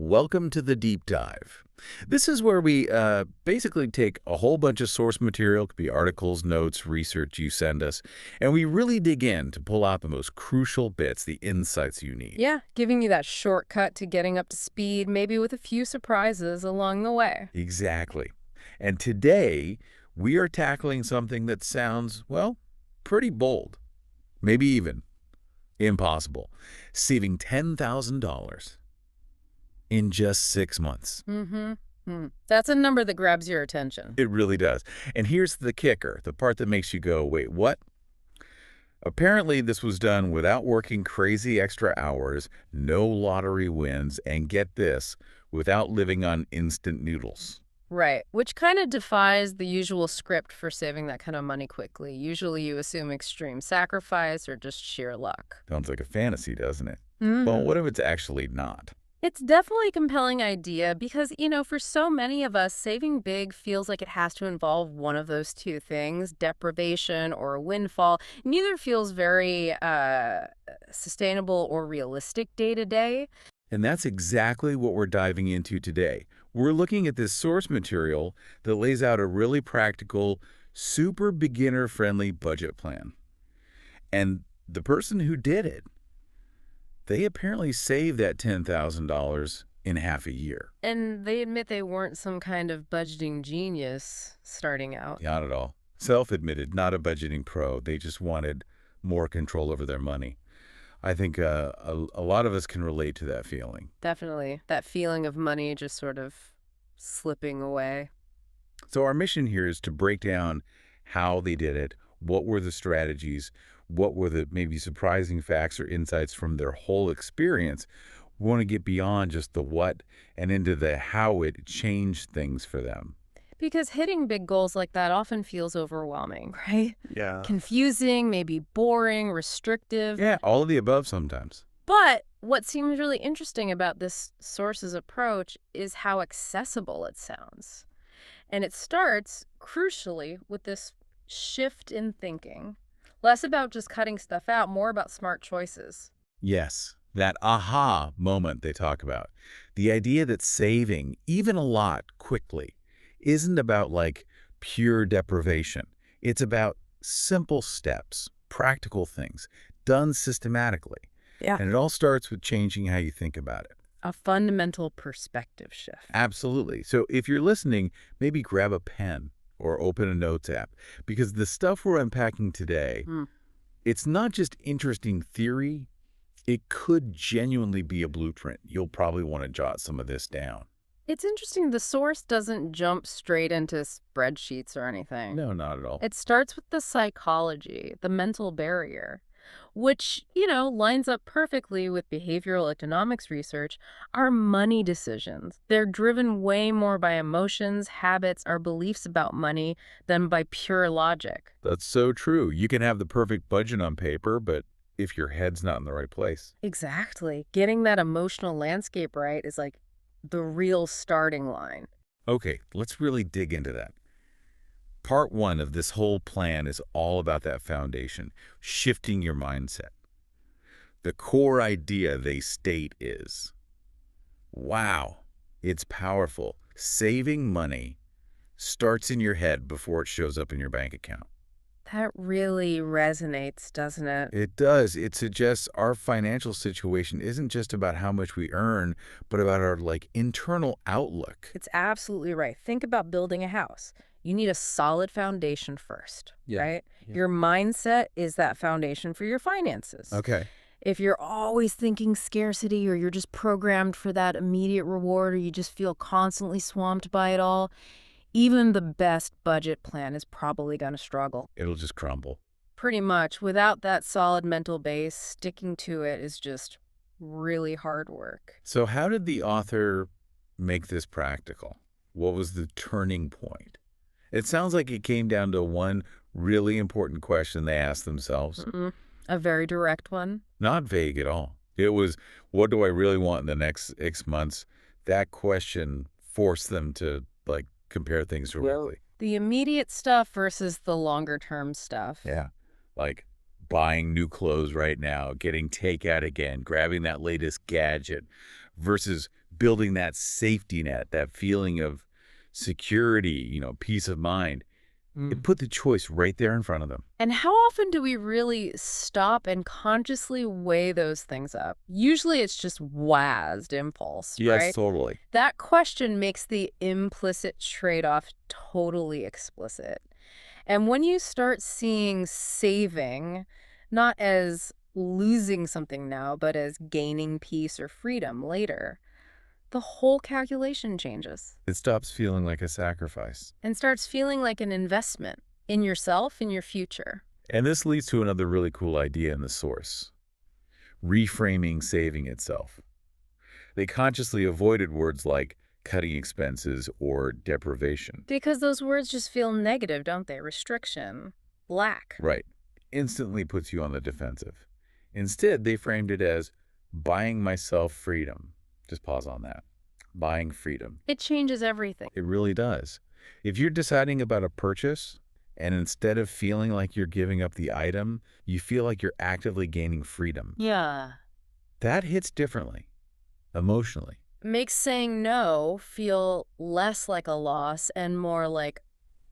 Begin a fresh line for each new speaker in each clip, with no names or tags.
Welcome to the deep dive. This is where we basically take a whole bunch of source material, could be articles, notes, research you send us, and we really dig in to pull out the most crucial bits, the insights you need.
Yeah, giving you that shortcut to getting up to speed, maybe with a few surprises along the way.
Exactly. And today, we are tackling something that sounds, well, pretty bold, maybe even impossible. Saving $10,000 in just 6 months.
That's a number that grabs your attention.
It really does. And here's the kicker, the part that makes you go, wait, what? Apparently, this was done without working crazy extra hours, no lottery wins, and get this, without living on instant noodles.
Right, which kind of defies the usual script for saving that kind of money quickly. Usually you assume extreme sacrifice or just sheer luck.
Sounds like a fantasy, doesn't it?
Mm.
Well, what if it's actually not?
It's definitely a compelling idea because, for so many of us, saving big feels like it has to involve one of those two things, deprivation or a windfall. Neither feels very sustainable or realistic day to day.
And that's exactly what we're diving into today. We're looking at this source material that lays out a really practical, super beginner-friendly budget plan. And the person who did it, they apparently saved that $10,000 in half a year.
And they admit they weren't some kind of budgeting genius starting out.
Not at all. Self-admitted, not a budgeting pro. They just wanted more control over their money. I think a lot of us can relate to that feeling.
Definitely. That feeling of money just sort of slipping away.
So our mission here is to break down how they did it, what were the strategies, what were the maybe surprising facts or insights from their whole experience. We want to get beyond just the what and into the how it changed things for them.
Because hitting big goals like that often feels overwhelming, right?
Yeah.
Confusing, maybe boring, restrictive.
Yeah, all of the above sometimes.
But what seems really interesting about this source's approach is how accessible it sounds. And it starts, crucially, with this shift in thinking. Less about just cutting stuff out, more about smart choices.
Yes, that aha moment they talk about. The idea that saving, even a lot, quickly, isn't about pure deprivation. It's about simple steps, practical things, done systematically.
Yeah.
And it all starts with changing how you think about it.
A fundamental perspective shift.
Absolutely. So if you're listening, maybe grab a pen or open a notes app, because the stuff we're unpacking today, it's not just interesting theory, it could genuinely be a blueprint. You'll probably want to jot some of this down.
It's interesting, the source doesn't jump straight into spreadsheets or anything.
No, not at all.
It starts with the psychology, the mental barrier, which, lines up perfectly with behavioral economics research. Our money decisions, they're driven way more by emotions, habits, our beliefs about money than by pure logic.
That's so true. You can have the perfect budget on paper, but if your head's not in the right place.
Exactly. Getting that emotional landscape right is like the real starting line.
Okay, let's really dig into that. Part one of this whole plan is all about that foundation, shifting your mindset. The core idea they state is, wow, it's powerful. Saving money starts in your head before it shows up in your bank account.
That really resonates, doesn't it?
It does. It suggests our financial situation isn't just about how much we earn, but about our internal outlook.
It's absolutely right. Think about building a house. You need a solid foundation first, right?
Yeah.
Your mindset is that foundation for your finances.
Okay.
If you're always thinking scarcity or you're just programmed for that immediate reward or you just feel constantly swamped by it all, even the best budget plan is probably going to struggle.
It'll just crumble.
Pretty much. Without that solid mental base, sticking to it is just really hard work.
So how did the author make this practical? What was the turning point? It sounds like it came down to one really important question they asked themselves.
A very direct one.
Not vague at all. It was, what do I really want in the next 6 months? That question forced them to, compare things directly.
The immediate stuff versus the longer-term stuff.
Yeah. Like buying new clothes right now, getting takeout again, grabbing that latest gadget, versus building that safety net, that feeling of security, peace of mind. It put the choice right there in front of them.
And how often do we really stop and consciously weigh those things up? Usually it's just WASD impulse,
Yes,
right?
totally.
That question makes the implicit trade-off totally explicit. And when you start seeing saving not as losing something now, but as gaining peace or freedom later, the whole calculation changes
It stops feeling like a sacrifice.
and starts feeling like an investment in yourself and your future.
And this leads to another really cool idea in the source: reframing saving itself. They consciously avoided words like cutting expenses or deprivation.
Because those words just feel negative, don't they? Restriction, lack.
Right. Instantly puts you on the defensive. Instead, they framed it as buying myself freedom. Just pause on that. Buying freedom.
It changes everything.
It really does. If you're deciding about a purchase, and instead of feeling like you're giving up the item, you feel like you're actively gaining freedom,
Yeah.
that hits differently, emotionally.
Makes saying no feel less like a loss and more like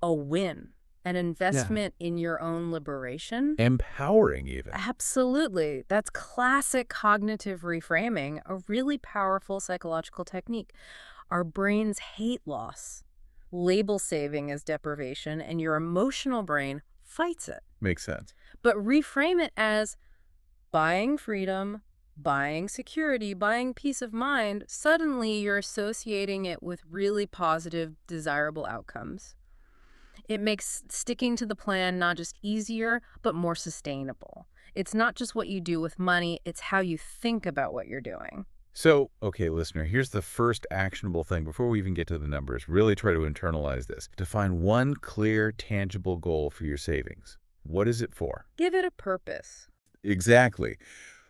a win, an investment in your own liberation.
Empowering, even.
Absolutely. That's classic cognitive reframing, a really powerful psychological technique. Our brains hate loss, label saving as deprivation, and your emotional brain fights it.
Makes sense.
But reframe it as buying freedom, buying security, buying peace of mind. Suddenly you're associating it with really positive, desirable outcomes. It makes sticking to the plan not just easier, but more sustainable. It's not just what you do with money, it's how you think about what you're doing.
So, okay, listener, here's the first actionable thing before we even get to the numbers. Really try to internalize this. Define one clear, tangible goal for your savings. What is it for?
Give it a purpose.
Exactly.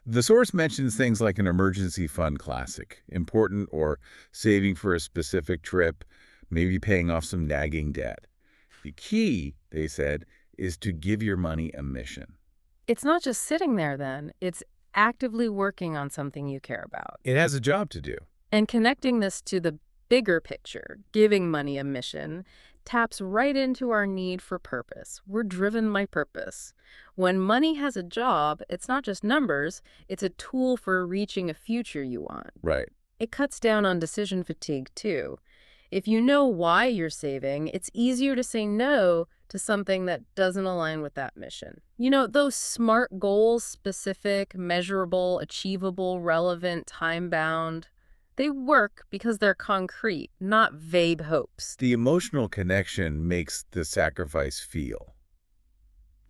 The source mentions things like an emergency fund classic, important, or saving for a specific trip, maybe paying off some nagging debt. The key, they said, is to give your money a mission.
It's not just sitting there then, it's actively working on something you care about.
It has a job to do.
And connecting this to the bigger picture, giving money a mission, taps right into our need for purpose. We're driven by purpose. When money has a job, it's not just numbers, it's a tool for reaching a future you want.
Right.
It cuts down on decision fatigue, too. If you know why you're saving, it's easier to say no to something that doesn't align with that mission. You know, those SMART goals, specific, measurable, achievable, relevant, time-bound, they work because they're concrete, not vague hopes.
The emotional connection makes the sacrifice feel,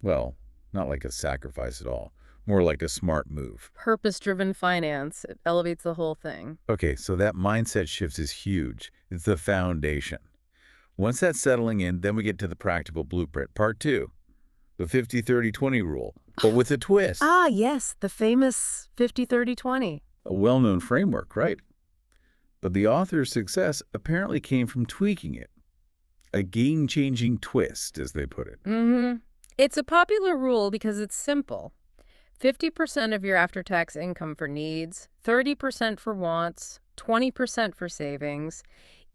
well, not like a sacrifice at all, more like a smart move.
Purpose-driven finance, it elevates the whole thing.
Okay, so that mindset shift is huge. It's the foundation. Once that's settling in, then we get to the practical blueprint. Part 2, the 50-30-20 rule, but with a twist.
Ah, yes, the famous 50-30-20.
A well-known framework, right? But the author's success apparently came from tweaking it. A game-changing twist, as they put it.
It's a popular rule because it's simple. 50% of your after-tax income for needs, 30% for wants, 20% for savings.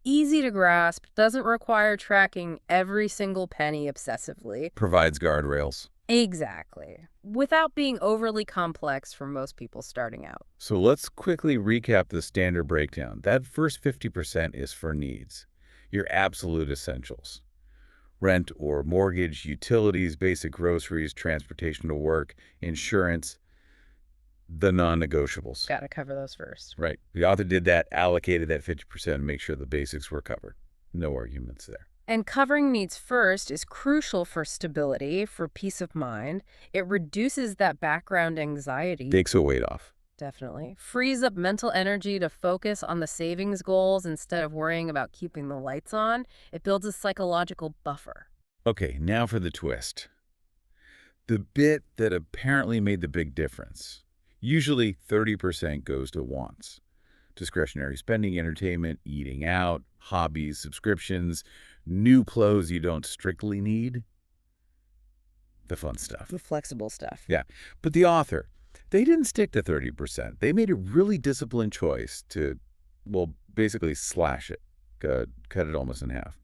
Easy to grasp, doesn't require tracking every single penny obsessively.
Provides guardrails.
Exactly. Without being overly complex for most people starting out.
So let's quickly recap the standard breakdown. That first 50% is for needs, your absolute essentials. Rent or mortgage, utilities, basic groceries, transportation to work, insurance, the non-negotiables.
Gotta cover those first.
Right. The author did that, allocated that 50% to make sure the basics were covered. No arguments there.
And covering needs first is crucial for stability, for peace of mind. It reduces that background anxiety.
Takes a weight off.
Definitely. Frees up mental energy to focus on the savings goals instead of worrying about keeping the lights on. It builds a psychological buffer.
Okay, now for the twist. The bit that apparently made the big difference. Usually 30% goes to wants. Discretionary spending, entertainment, eating out, hobbies, subscriptions, new clothes you don't strictly need. The fun stuff.
The flexible stuff.
Yeah. But the author, they didn't stick to 30%. They made a really disciplined choice to, well, basically slash it, cut it almost in half,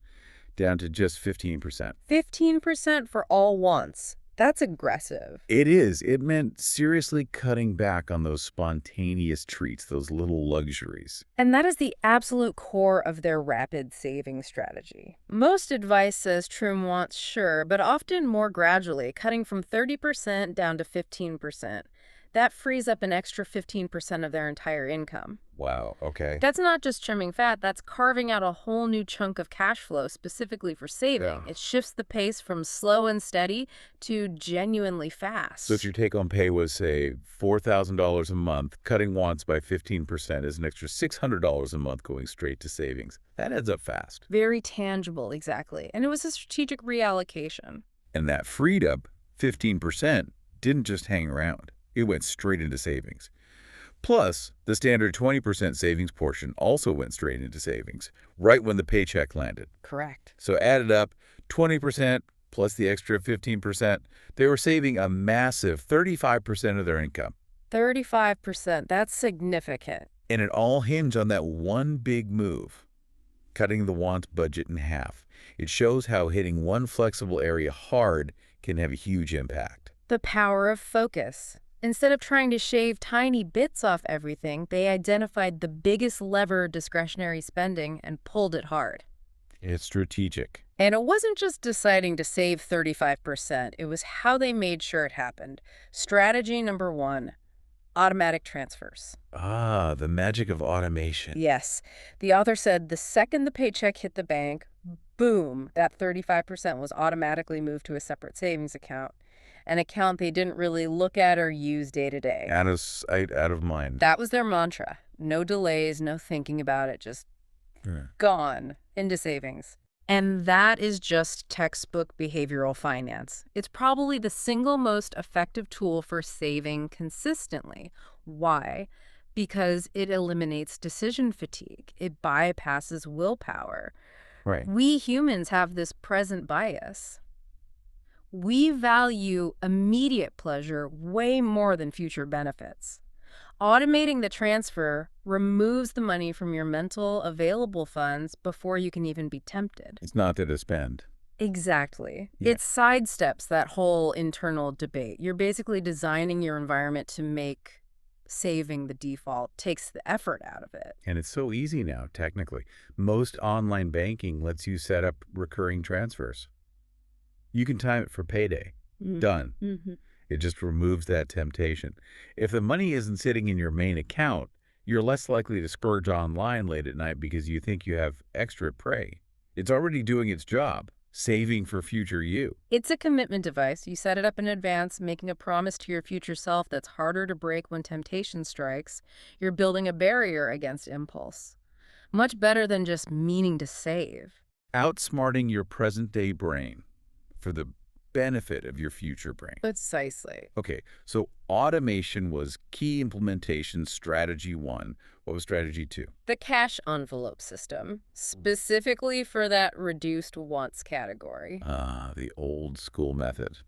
down to just 15%.
15% for all wants. That's aggressive.
It is. It meant seriously cutting back on those spontaneous treats, those little luxuries.
And that is the absolute core of their rapid saving strategy. Most advice says trim wants, sure, but often more gradually, cutting from 30% down to 15%. That frees up an extra 15% of their entire income.
Wow, okay.
That's not just trimming fat, that's carving out a whole new chunk of cash flow specifically for saving.
Yeah.
It shifts the pace from slow and steady to genuinely fast.
So if your take-home pay was, say, $4,000 a month, cutting wants by 15% is an extra $600 a month going straight to savings. That adds up fast.
Very tangible, exactly. And it was a strategic reallocation.
And that freed up 15% didn't just hang around. It went straight into savings. Plus, the standard 20% savings portion also went straight into savings, right when the paycheck landed.
Correct.
So added up, 20% plus the extra 15%, they were saving a massive 35% of their income.
35%, that's significant.
And it all hinged on that one big move, cutting the wants budget in half. It shows how hitting one flexible area hard can have a huge impact.
The power of focus. Instead of trying to shave tiny bits off everything, they identified the biggest lever of discretionary spending and pulled it hard.
It's strategic.
And it wasn't just deciding to save 35%, it was how they made sure it happened. Strategy number 1, automatic transfers.
Ah, the magic of automation.
Yes, the author said the second the paycheck hit the bank, boom, that 35% was automatically moved to a separate savings account. An account they didn't really look at or use day to day.
Out of sight, out of mind.
That was their mantra. No delays, no thinking about it, just gone into savings. And that is just textbook behavioral finance. It's probably the single most effective tool for saving consistently. Why? Because it eliminates decision fatigue. It bypasses willpower.
Right.
We humans have this present bias. We value immediate pleasure way more than future benefits. Automating the transfer removes the money from your mental available funds before you can even be tempted.
It's not there to spend.
Exactly.
Yeah.
It sidesteps that whole internal debate. You're basically designing your environment to make saving the default, takes the effort out of it.
And it's so easy now, technically. Most online banking lets you set up recurring transfers. You can time it for payday. Done.
Mm-hmm.
It just removes that temptation. If the money isn't sitting in your main account, you're less likely to splurge online late at night because you think you have extra prey. It's already doing its job, saving for future you.
It's a commitment device. You set it up in advance, making a promise to your future self that's harder to break when temptation strikes. You're building a barrier against impulse. Much better than just meaning to save.
Outsmarting your present-day brain for the benefit of your future brain.
Precisely.
Okay, so automation was key implementation strategy 1. What was strategy 2?
The cash envelope system, specifically for that reduced wants category.
Ah, the old school method.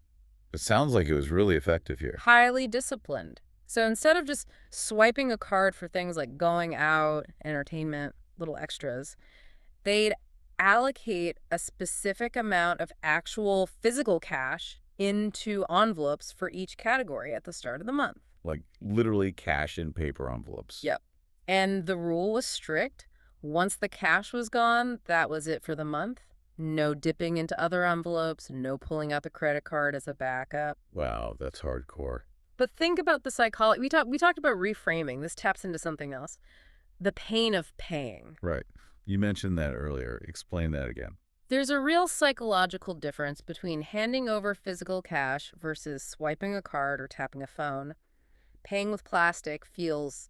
It sounds like it was really effective here.
Highly disciplined. So instead of just swiping a card for things like going out, entertainment, little extras, they'd allocate a specific amount of actual physical cash into envelopes for each category at the start of the month.
Like literally cash in paper envelopes.
Yep. And the rule was strict. Once the cash was gone, that was it for the month. No dipping into other envelopes, no pulling out the credit card as a backup.
Wow, that's hardcore.
But think about the psychology. We talked about reframing. This taps into something else. The pain of paying.
Right. You mentioned that earlier. Explain that again.
There's a real psychological difference between handing over physical cash versus swiping a card or tapping a phone. Paying with plastic feels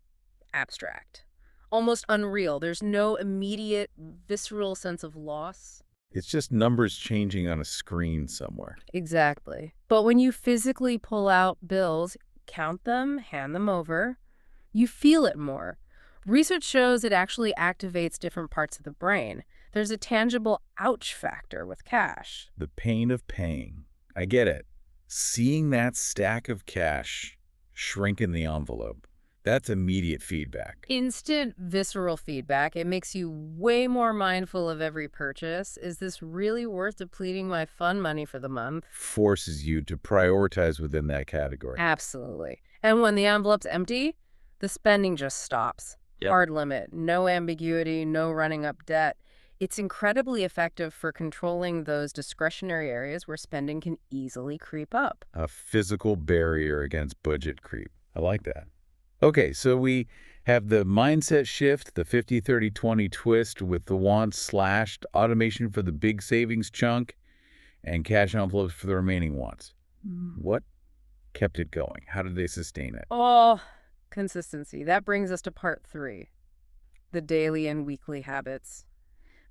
abstract, almost unreal. There's no immediate, visceral sense of loss.
It's just numbers changing on a screen somewhere.
Exactly. But when you physically pull out bills, count them, hand them over, you feel it more. Research shows it actually activates different parts of the brain. There's a tangible ouch factor with cash.
The pain of paying. I get it. Seeing that stack of cash shrink in the envelope, That's immediate feedback.
Instant visceral feedback. It makes you way more mindful of every purchase. Is this really worth depleting my fun money for the month?
Forces you to prioritize within that category.
Absolutely. And when the envelope's empty, the spending just stops.
Yep.
Hard limit, no ambiguity, no running up debt. It's incredibly effective for controlling those discretionary areas where spending can easily creep up.
A physical barrier against budget creep. I like that. Okay, so we have the mindset shift, the 50-30-20 twist with the wants slashed, automation for the big savings chunk, and cash envelopes for the remaining wants. What kept it going? How did they sustain it?
Oh, consistency. That brings us to part 3, the daily and weekly habits.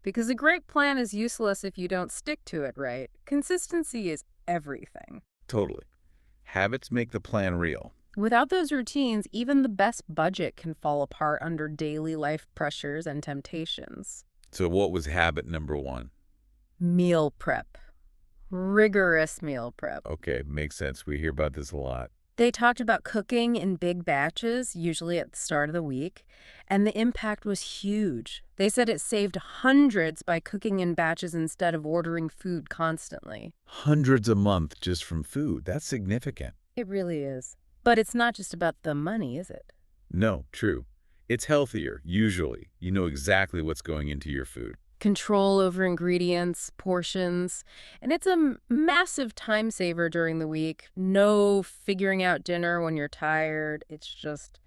Because a great plan is useless if you don't stick to it, right? Consistency is everything.
Totally. Habits make the plan real.
Without those routines, even the best budget can fall apart under daily life pressures and temptations.
So what was habit number 1?
Meal prep. Rigorous meal prep.
Okay, makes sense. We hear about this a lot.
They talked about cooking in big batches, usually at the start of the week, and the impact was huge. They said it saved hundreds by cooking in batches instead of ordering food constantly.
Hundreds a month just from food. That's significant.
It really is. But it's not just about the money, is it?
No, true. It's healthier, usually. You know exactly what's going into your food.
Control over ingredients, portions, and it's a massive time saver during the week. No figuring out dinner when you're tired. It's just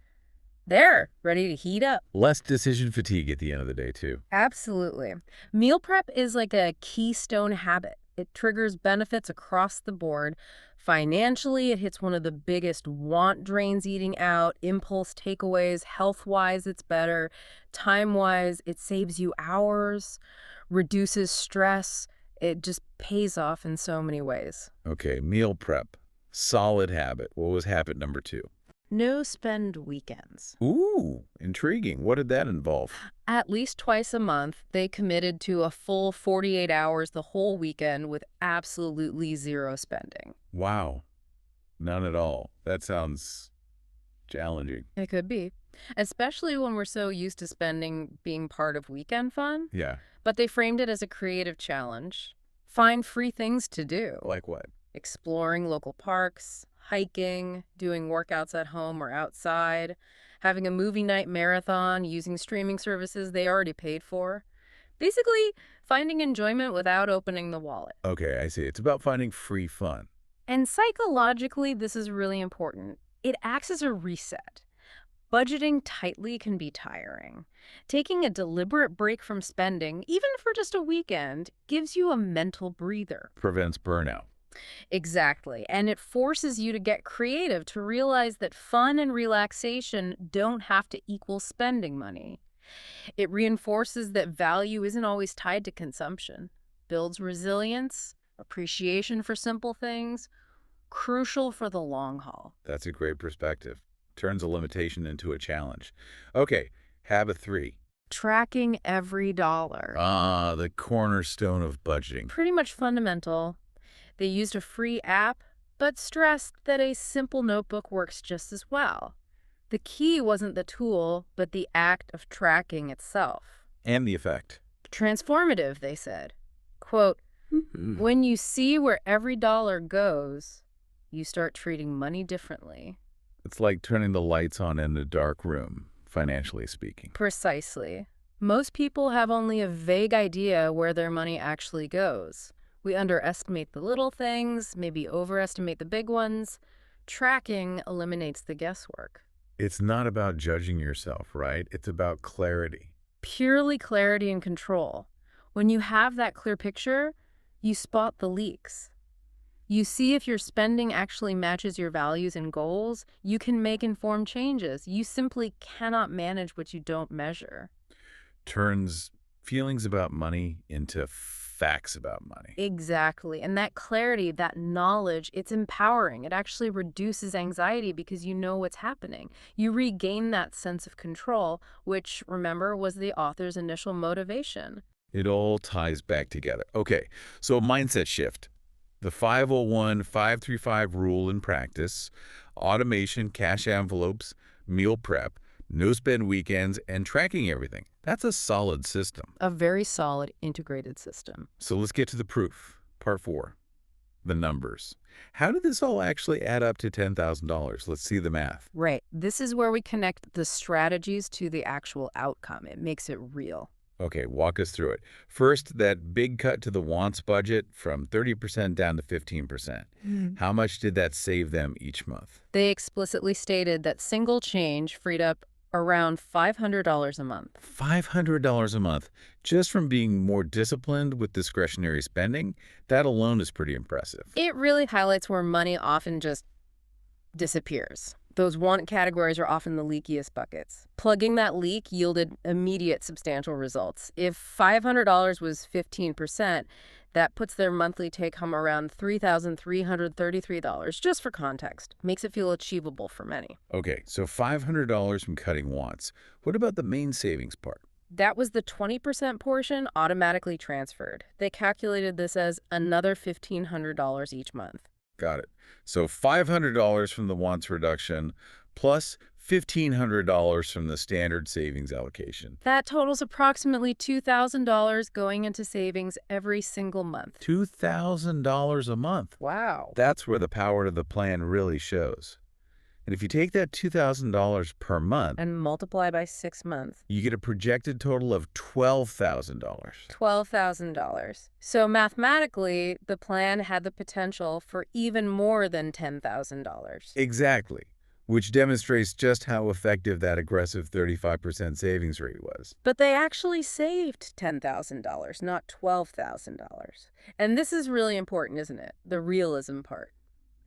there, ready to heat up.
Less decision fatigue at the end of the day, too.
Absolutely. Meal prep is like a keystone habit. It triggers benefits across the board. Financially, it hits one of the biggest want drains eating out, impulse takeaways, health-wise, it's better. Time-wise, it saves you hours, reduces stress. It just pays off in so many ways.
Okay, meal prep. Solid habit. What was habit number 2?
No spend weekends.
Ooh, intriguing. What did that involve?
At least twice a month, they committed to a full 48 hours the whole weekend with absolutely zero spending.
Wow. None at all. That sounds challenging.
It could be, especially when we're so used to spending being part of weekend fun.
Yeah.
But they framed it as a creative challenge. Find free things to do.
Like what?
Exploring local parks, hiking, doing workouts at home or outside, having a movie night marathon, using streaming services they already paid for. Basically, finding enjoyment without opening the wallet.
Okay, I see. It's about finding free fun.
And psychologically, this is really important. It acts as a reset. Budgeting tightly can be tiring. Taking a deliberate break from spending, even for just a weekend, gives you a mental breather.
Prevents burnout.
Exactly. And it forces you to get creative, to realize that fun and relaxation don't have to equal spending money. It reinforces that value isn't always tied to consumption. Builds resilience, appreciation for simple things, crucial for the long haul.
That's a great perspective. Turns a limitation into a challenge. Okay, habit 3.
Tracking every dollar.
Ah, the cornerstone of budgeting.
Pretty much fundamental. They used a free app, but stressed that a simple notebook works just as well. The key wasn't the tool, but the act of tracking itself.
And the effect.
Transformative, they said. Quote, when you see where every dollar goes, you start treating money differently.
It's like turning the lights on in a dark room, financially speaking.
Precisely. Most people have only a vague idea where their money actually goes. We underestimate the little things, maybe overestimate the big ones. Tracking eliminates the guesswork.
It's not about judging yourself, right? It's about clarity.
Purely clarity and control. When you have that clear picture, you spot the leaks. You see if your spending actually matches your values and goals. You can make informed changes. You simply cannot manage what you don't measure.
Turns feelings about money into facts about money.
Exactly. And that clarity, that knowledge, it's empowering. It actually reduces anxiety because you know what's happening. You regain that sense of control, which, remember, was the author's initial motivation.
It all ties back together. Okay, so mindset shift. The 501-535 rule in practice, automation, cash envelopes, meal prep, no-spend weekends, and tracking everything. That's a solid system.
A very solid integrated system.
So let's get to the proof. Part 4, the numbers. How did this all actually add up to $10,000? Let's see the math.
Right. This is where we connect the strategies to the actual outcome. It makes it real.
Okay, walk us through it. First, that big cut to the wants budget from 30% down to 15%. How much did that save them each month?
They explicitly stated that single change freed up around $500 a month.
$500 a month just from being more disciplined with discretionary spending? That alone is pretty impressive.
It really highlights where money often just disappears. Those want categories are often the leakiest buckets. Plugging that leak yielded immediate substantial results. If $500 was 15%, that puts their monthly take-home around $3,333, just for context. Makes it feel achievable for many.
Okay, so $500 from cutting wants. What about the main savings part?
That was the 20% portion automatically transferred. They calculated this as another $1,500 each month.
Got it. So $500 from the wants reduction plus $1,500 from the standard savings allocation.
That totals approximately $2,000 going into savings every single month.
$2,000 a month.
Wow.
That's where the power of the plan really shows. And if you take that $2,000 per month,
And multiply by 6 months.
you get a projected total of $12,000.
$12,000. So mathematically, the plan had the potential for even more than $10,000.
Exactly, which demonstrates just how effective that aggressive 35% savings rate was.
But they actually saved $10,000, not $12,000. And this is really important, isn't it? The realism part.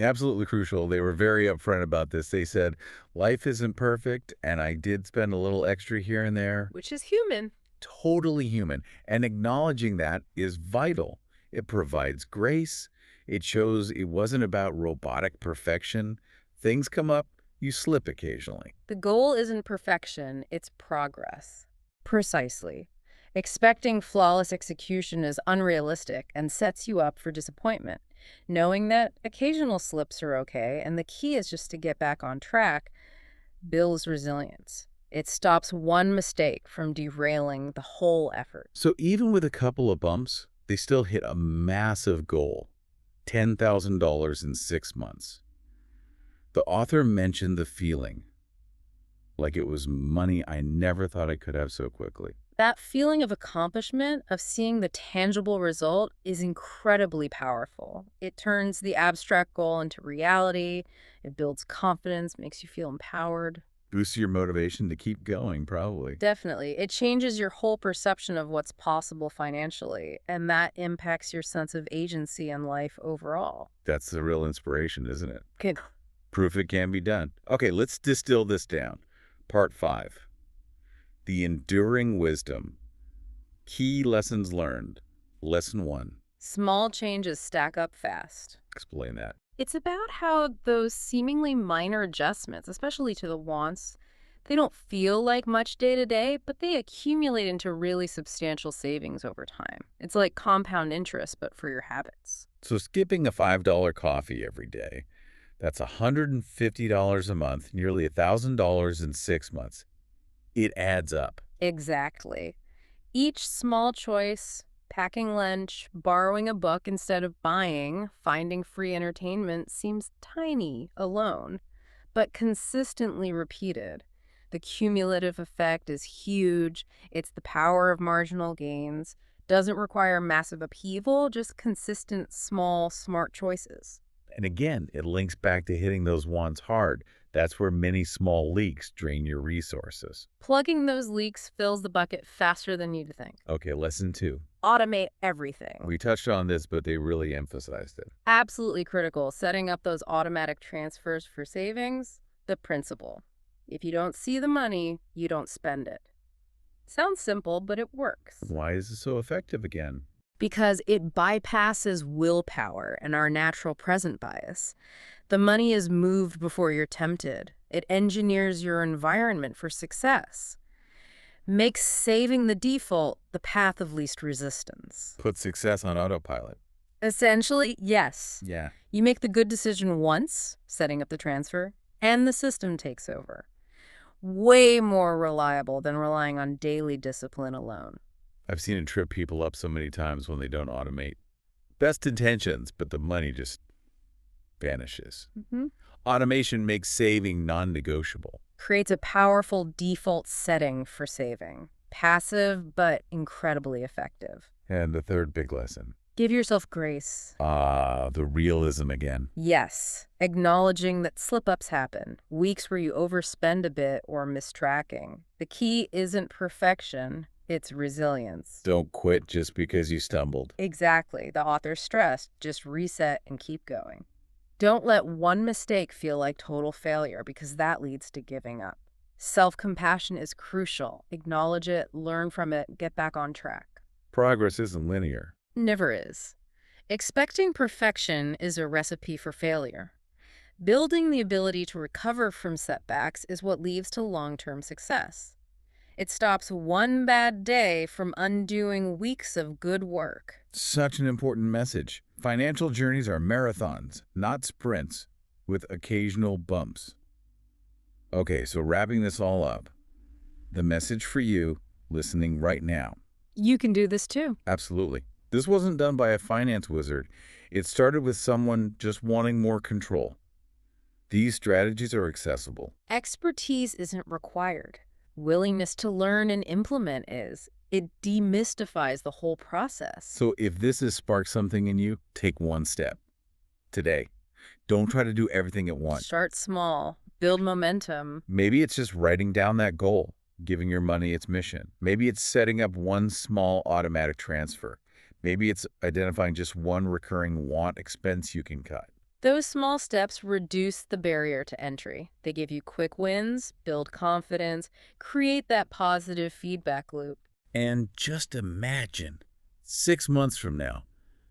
Absolutely crucial. They were very upfront about this. They said, life isn't perfect, and I did spend a little extra here and there.
Which is human.
Totally human. And acknowledging that is vital. It provides grace. It shows it wasn't about robotic perfection. Things come up, you slip occasionally.
The goal isn't perfection, it's progress. Precisely. Expecting flawless execution is unrealistic and sets you up for disappointment. Knowing that occasional slips are okay, and the key is just to get back on track, builds resilience. It stops one mistake from derailing the whole effort.
So even with a couple of bumps, they still hit a massive goal, $10,000 in 6 months. The author mentioned the feeling, like it was money I never thought I could have so quickly.
That feeling of accomplishment, of seeing the tangible result, is incredibly powerful. It turns the abstract goal into reality. It builds confidence, makes you feel empowered.
Boosts your motivation to keep going, probably.
Definitely. It changes your whole perception of what's possible financially, and that impacts your sense of agency in life overall.
That's the real inspiration, isn't it?
Good.
Proof it can be done. Okay, let's distill this down. Part 5. The enduring wisdom. Key lessons learned. Lesson 1.
Small changes stack up fast.
Explain that.
It's about how those seemingly minor adjustments, especially to the wants, they don't feel like much day to day, but they accumulate into really substantial savings over time. It's like compound interest, but for your habits.
So skipping a $5 coffee every day, that's $150 a month, nearly $1,000 in 6 months. It adds up.
Exactly. Each small choice, packing lunch, borrowing a book instead of buying, finding free entertainment, seems tiny alone, but consistently repeated. The cumulative effect is huge. It's the power of marginal gains. Doesn't require massive upheaval, just consistent, small, smart choices.
And again, it links back to hitting those wants hard. That's where many small leaks drain your resources.
Plugging those leaks fills the bucket faster than you'd think.
Okay, lesson 2.
Automate everything.
We touched on this, but they really emphasized it.
Absolutely critical. Setting up those automatic transfers for savings, the principle. If you don't see the money, you don't spend it. Sounds simple, but it works.
Why is it so effective again?
Because it bypasses willpower and our natural present bias. The money is moved before you're tempted. It engineers your environment for success. Makes saving the default the path of least resistance.
Put success on autopilot.
Essentially, yes.
Yeah.
You make the good decision once, setting up the transfer, and the system takes over. Way more reliable than relying on daily discipline alone.
I've seen it trip people up so many times when they don't automate. Best intentions, but the money just vanishes.
Mhm.
Automation makes saving non-negotiable.
Creates a powerful default setting for saving. Passive, but incredibly effective.
And the third big lesson.
Give yourself grace.
The realism again.
Yes, acknowledging that slip-ups happen, weeks where you overspend a bit or miss tracking. The key isn't perfection, it's resilience.
Don't quit just because you stumbled.
Exactly, the author stressed, just reset and keep going. Don't let one mistake feel like total failure because that leads to giving up. Self-compassion is crucial. Acknowledge it, learn from it, get back on track.
Progress isn't linear.
Never is. Expecting perfection is a recipe for failure. Building the ability to recover from setbacks is what leads to long-term success. It stops one bad day from undoing weeks of good work.
Such an important message. Financial journeys are marathons, not sprints, with occasional bumps. Okay, so wrapping this all up, the message for you listening right now.
You can do this too.
Absolutely. This wasn't done by a finance wizard. It started with someone just wanting more control. These strategies are accessible.
Expertise isn't required. Willingness to learn and implement is. It demystifies the whole process.
So if this has sparked something in you, take one step. Today. Don't try to do everything at once.
Start small. Build momentum.
Maybe it's just writing down that goal, giving your money its mission. Maybe it's setting up one small automatic transfer. Maybe it's identifying just one recurring want expense you can cut.
Those small steps reduce the barrier to entry. They give you quick wins, build confidence, create that positive feedback loop.
And just imagine, 6 months from now,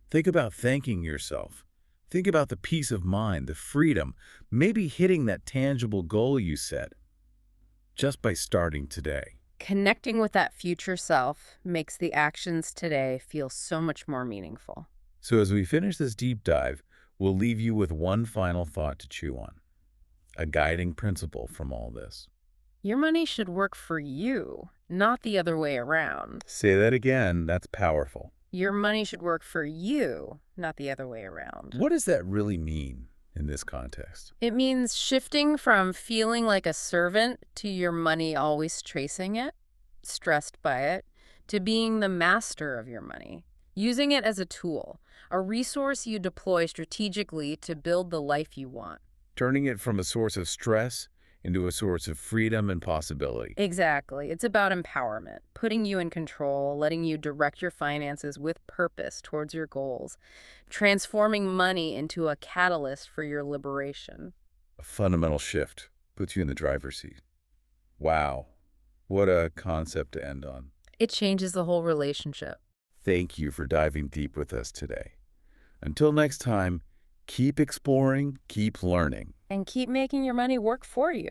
think about thanking yourself. Think about the peace of mind, the freedom, maybe hitting that tangible goal you set just by starting today.
Connecting with that future self makes the actions today feel so much more meaningful.
So as we finish this deep dive, we'll leave you with one final thought to chew on, a guiding principle from all this.
Your money should work for you, not the other way around.
Say that again, that's powerful.
Your money should work for you, not the other way around.
What does that really mean in this context?
It means shifting from feeling like a servant to your money always chasing it, stressed by it, to being the master of your money, using it as a tool, a resource you deploy strategically to build the life you want.
Turning it from a source of stress into a source of freedom and possibility.
Exactly. It's about empowerment, putting you in control, letting you direct your finances with purpose towards your goals, transforming money into a catalyst for your liberation.
A fundamental shift puts you in the driver's seat. Wow, what a concept to end on.
It changes the whole relationship.
Thank you for diving deep with us today. Until next time, keep exploring, keep learning.
And keep making your money work for you.